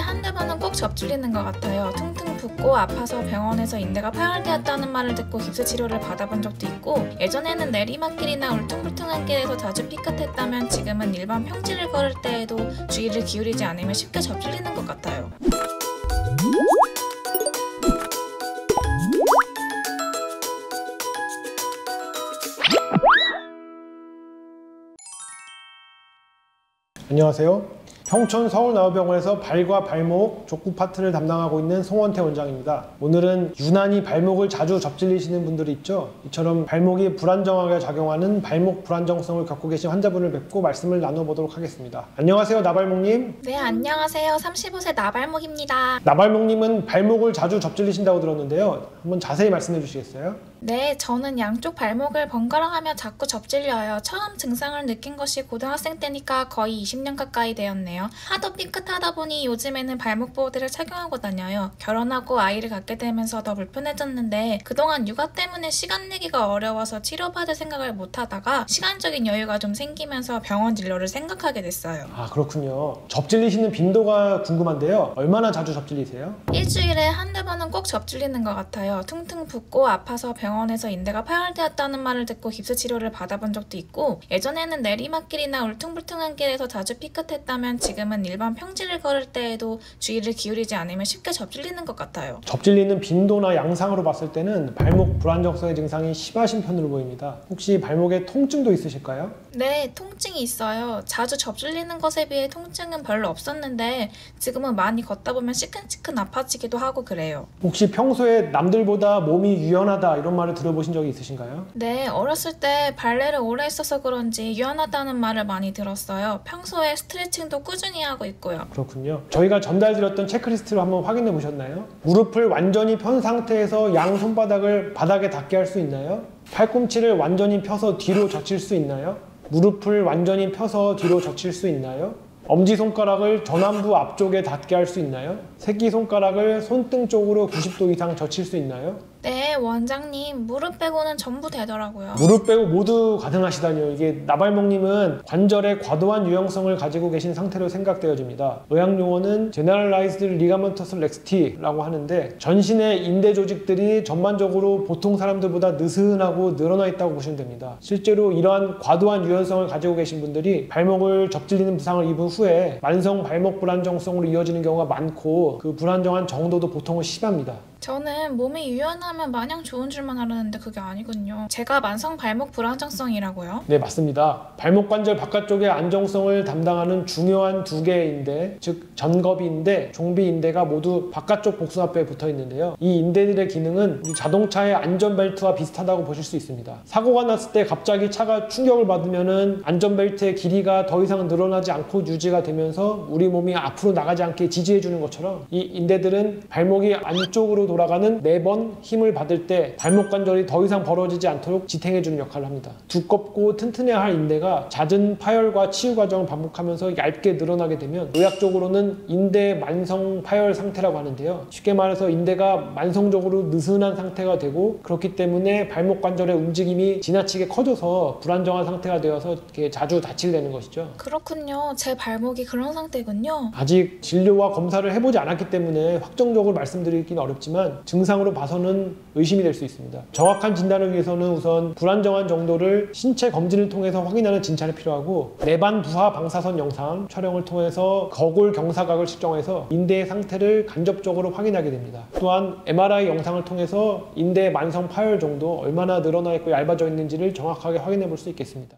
한두 번은 꼭 접질리는 것 같아요. 퉁퉁 붓고 아파서 병원에서 인대가 파열되었다는 말을 듣고 깁스 치료를 받아본 적도 있고, 예전에는 내리막길이나 울퉁불퉁한 길에서 자주 삐끗했다면 지금은 일반 평지를 걸을 때에도 주의를 기울이지 않으면 쉽게 접질리는 것 같아요. 안녕하세요. 평촌 서울나우병원에서 발과 발목, 족구 파트를 담당하고 있는 송원태 원장입니다. 오늘은 유난히 발목을 자주 접질리시는 분들이 있죠. 이처럼 발목이 불안정하게 작용하는 발목 불안정성을 겪고 계신 환자분을 뵙고 말씀을 나눠보도록 하겠습니다. 안녕하세요, 나발목님. 네, 안녕하세요. 35세 나발목입니다. 나발목님은 발목을 자주 접질리신다고 들었는데요. 한번 자세히 말씀해 주시겠어요? 네, 저는 양쪽 발목을 번갈아 하며 자꾸 접질려요. 처음 증상을 느낀 것이 고등학생 때니까 거의 20년 가까이 되었네요. 하도 삐끗하다 보니 요즘에는 발목 보호대를 착용하고 다녀요. 결혼하고 아이를 갖게 되면서 더 불편해졌는데, 그동안 육아 때문에 시간 내기가 어려워서 치료받을 생각을 못하다가 시간적인 여유가 좀 생기면서 병원 진료를 생각하게 됐어요. 아, 그렇군요. 접질리시는 빈도가 궁금한데요. 얼마나 자주 접질리세요? 일주일에 한두 번은 꼭 접질리는 것 같아요. 퉁퉁 붓고 아파서 병원에서 인대가 파열되었다는 말을 듣고 깁스 치료를 받아본 적도 있고, 예전에는 내리막길이나 울퉁불퉁한 길에서 자주 삐끗했다면 지금은 일반 평지를 걸을 때에도 주의를 기울이지 않으면 쉽게 접질리는 것 같아요. 접질리는 빈도나 양상으로 봤을 때는 발목 불안정성의 증상이 심하신 편으로 보입니다. 혹시 발목에 통증도 있으실까요? 네, 통증이 있어요. 자주 접질리는 것에 비해 통증은 별로 없었는데 지금은 많이 걷다 보면 시큰시큰 아파지기도 하고 그래요. 혹시 평소에 남들보다 몸이 유연하다 이런 말을 들어보신 적이 있으신가요? 네, 어렸을 때 발레를 오래 했어서 그런지 유연하다는 말을 많이 들었어요. 평소에 스트레칭도 꾸준히 하고 있고요. 그렇군요. 저희가 전달드렸던 체크리스트를 한번 확인해 보셨나요? 무릎을 완전히 편 상태에서 양 손바닥을 바닥에 닿게 할 수 있나요? 팔꿈치를 완전히 펴서 뒤로 젖힐 수 있나요? 무릎을 완전히 펴서 뒤로 젖힐 수 있나요? 엄지손가락을 전완부 앞쪽에 닿게 할 수 있나요? 새끼손가락을 손등 쪽으로 90도 이상 젖힐 수 있나요? 네, 원장님, 무릎 빼고는 전부 되더라고요. 무릎 빼고 모두 가능하시다니요. 이게 나발목님은 관절의 과도한 유연성을 가지고 계신 상태로 생각되어집니다. 의학용어는 Generalized Ligamentous Laxity라고 하는데, 전신의 인대 조직들이 전반적으로 보통 사람들보다 느슨하고 늘어나 있다고 보시면 됩니다. 실제로 이러한 과도한 유연성을 가지고 계신 분들이 발목을 접질리는 부상을 입은 후에 만성 발목 불안정성으로 이어지는 경우가 많고, 그 불안정한 정도도 보통은 심합니다. 저는 몸이 유연하면 마냥 좋은 줄만 알았는데 그게 아니군요. 제가 만성 발목 불안정성이라고요? 네, 맞습니다. 발목 관절 바깥쪽의 안정성을 담당하는 중요한 두 개의 인대, 즉 전거비인대, 종비인대가 모두 바깥쪽 복숭아뼈에 붙어 있는데요. 이 인대들의 기능은 우리 자동차의 안전벨트와 비슷하다고 보실 수 있습니다. 사고가 났을 때 갑자기 차가 충격을 받으면은 안전벨트의 길이가 더 이상 늘어나지 않고 유지가 되면서 우리 몸이 앞으로 나가지 않게 지지해 주는 것처럼, 이 인대들은 발목이 안쪽으로 돌아가는 매번 힘을 받을 때 발목 관절이 더 이상 벌어지지 않도록 지탱해주는 역할을 합니다. 두껍고 튼튼해야 할 인대가 잦은 파열과 치유 과정을 반복하면서 얇게 늘어나게 되면 의학적으로는 인대 만성 파열 상태라고 하는데요. 쉽게 말해서 인대가 만성적으로 느슨한 상태가 되고, 그렇기 때문에 발목 관절의 움직임이 지나치게 커져서 불안정한 상태가 되어서 이렇게 자주 다치게 되는 것이죠. 그렇군요. 제 발목이 그런 상태군요. 아직 진료와 검사를 해보지 않았기 때문에 확정적으로 말씀드리기는 어렵지만 증상으로 봐서는 의심이 될 수 있습니다. 정확한 진단을 위해서는 우선 불안정한 정도를 신체 검진을 통해서 확인하는 진찰이 필요하고, 내반 부하 방사선 영상 촬영을 통해서 거골 경사각을 측정해서 인대의 상태를 간접적으로 확인하게 됩니다. 또한 MRI 영상을 통해서 인대의 만성 파열 정도, 얼마나 늘어나 있고 얇아져 있는지를 정확하게 확인해 볼 수 있겠습니다.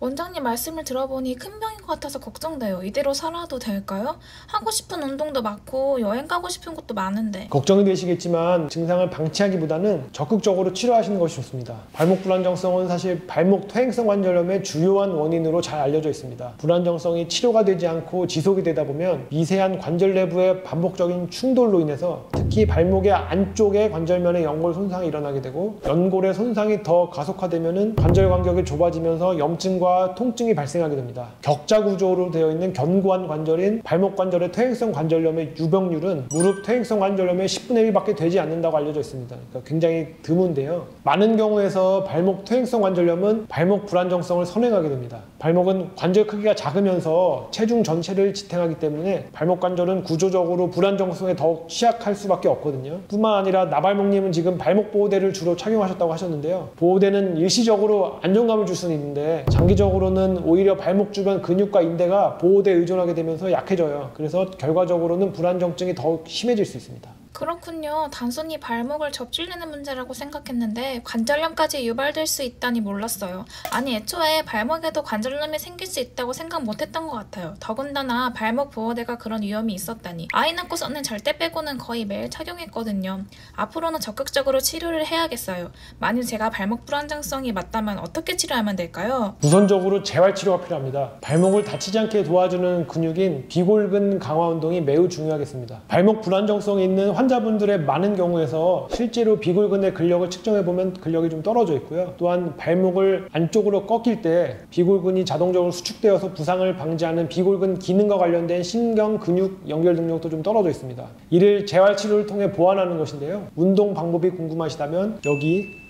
원장님 말씀을 들어보니 큰 병인 것 같아서 걱정돼요. 이대로 살아도 될까요? 하고 싶은 운동도 많고 여행 가고 싶은 곳도 많은데. 걱정이 되시겠지만 증상을 방치하기보다는 적극적으로 치료하시는 것이 좋습니다. 발목 불안정성은 사실 발목 퇴행성 관절염의 주요한 원인으로 잘 알려져 있습니다. 불안정성이 치료가 되지 않고 지속이 되다 보면 미세한 관절 내부의 반복적인 충돌로 인해서 특히 발목의 안쪽의 관절면의 연골 손상이 일어나게 되고, 연골의 손상이 더 가속화되면 관절 간격이 좁아지면서 염증과 통증이 발생하게 됩니다. 격자 V자 구조로 되어 있는 견고한 관절인 발목 관절의 퇴행성 관절염의 유병률은 무릎 퇴행성 관절염의 10분의 1밖에 되지 않는다고 알려져 있습니다. 그러니까 굉장히 드문데요. 많은 경우에서 발목 퇴행성 관절염은 발목 불안정성을 선행하게 됩니다. 발목은 관절 크기가 작으면서 체중 전체를 지탱하기 때문에 발목 관절은 구조적으로 불안정성에 더욱 취약할 수밖에 없거든요. 뿐만 아니라 나발목님은 지금 발목 보호대를 주로 착용하셨다고 하셨는데요. 보호대는 일시적으로 안정감을 줄 수는 있는데 장기적으로는 오히려 발목 주변 근육과 인대가 보호대에 의존하게 되면서 약해져요. 그래서 결과적으로는 불안정증이 더욱 심해질 수 있습니다. 그렇군요. 단순히 발목을 접질리는 문제라고 생각했는데 관절염까지 유발될 수 있다니 몰랐어요. 아니 애초에 발목에도 관절염이 생길 수 있다고 생각 못했던 것 같아요. 더군다나 발목 보호대가 그런 위험이 있었다니. 아이 낳고서는 절대 빼고는 거의 매일 착용했거든요. 앞으로는 적극적으로 치료를 해야겠어요. 만일 제가 발목 불안정성이 맞다면 어떻게 치료하면 될까요? 우선적으로 재활치료가 필요합니다. 발목을 다치지 않게 도와주는 근육인 비골근 강화 운동이 매우 중요하겠습니다. 발목 불안정성이 있는 환자분들의 많은 경우에서 실제로 비골근의 근력을 측정해보면 근력이 좀 떨어져 있고요. 또한 발목을 안쪽으로 꺾일 때 비골근이 자동적으로 수축되어서 부상을 방지하는 비골근 기능과 관련된 신경, 근육 연결 능력도 좀 떨어져 있습니다. 이를 재활치료를 통해 보완하는 것인데요. 운동 방법이 궁금하시다면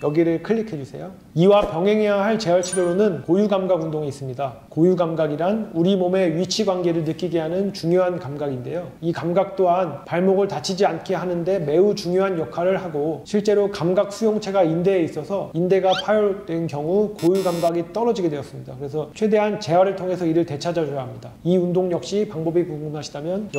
여기를 클릭해주세요. 이와 병행해야 할 재활치료로는 고유감각 운동이 있습니다. 고유감각이란 우리 몸의 위치관계를 느끼게 하는 중요한 감각인데요. 이 감각 또한 발목을 다치지 않게 하는데 매우 중요한 역할을 하고 실제로 감각 수용체가 인대에 있어서 인대가 파열된 경우 고유감각이 떨어지게 되었습니다. 그래서 최대한 재활을 통해서 이를 되찾아줘야 합니다. 이 운동 역시 방법이 궁금하시다면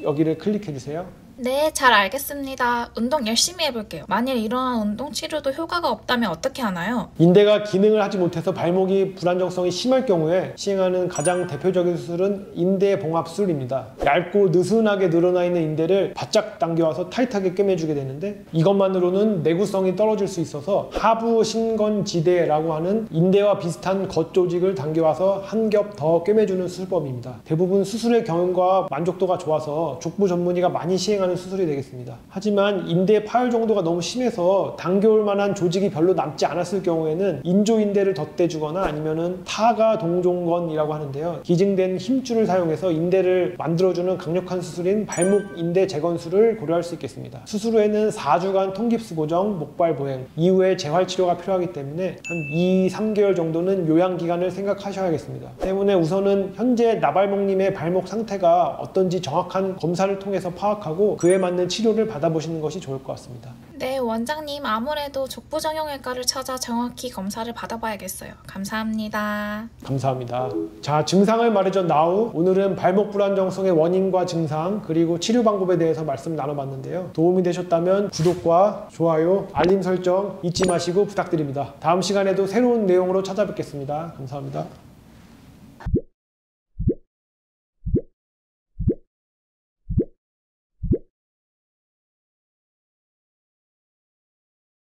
여기를 클릭해주세요. 네, 잘 알겠습니다. 운동 열심히 해볼게요. 만일 이러한 운동 치료도 효과가 없다면 어떻게 하나요? 인대가 기능을 하지 못해서 발목이 불안정성이 심할 경우에 시행하는 가장 대표적인 수술은 인대 봉합 수술입니다. 얇고 느슨하게 늘어나 있는 인대를 바짝 당겨와서 타이트하게 꿰매주게 되는데 이것만으로는 내구성이 떨어질 수 있어서 하부 신건지대라고 하는 인대와 비슷한 겉조직을 당겨와서 한 겹 더 꿰매주는 수술법입니다. 대부분 수술의 경험과 만족도가 좋아서 족부 전문의가 많이 시행하는 수술이 되겠습니다. 하지만 인대 파열 정도가 너무 심해서 당겨올 만한 조직이 별로 남지 않았을 경우에는 인조인대를 덧대주거나 아니면은 타가 동종건이라고 하는데요. 기증된 힘줄을 사용해서 인대를 만들어주는 강력한 수술인 발목 인대 재건술을 고려할 수 있겠습니다. 수술 후에는 4주간 통깁스 고정, 목발 보행, 이후에 재활치료가 필요하기 때문에 한 2-3개월 정도는 요양기간을 생각하셔야겠습니다. 때문에 우선은 현재 나발목님의 발목 상태가 어떤지 정확한 검사를 통해서 파악하고 그에 맞는 치료를 받아보시는 것이 좋을 것 같습니다. 네, 원장님 아무래도 족부정형외과를 찾아 정확히 검사를 받아봐야겠어요. 감사합니다. 감사합니다. 자, 증상을 말해줘 나우. 오늘은 발목 불안정성의 원인과 증상 그리고 치료 방법에 대해서 말씀 나눠봤는데요. 도움이 되셨다면 구독과 좋아요, 알림 설정 잊지 마시고 부탁드립니다. 다음 시간에도 새로운 내용으로 찾아뵙겠습니다. 감사합니다.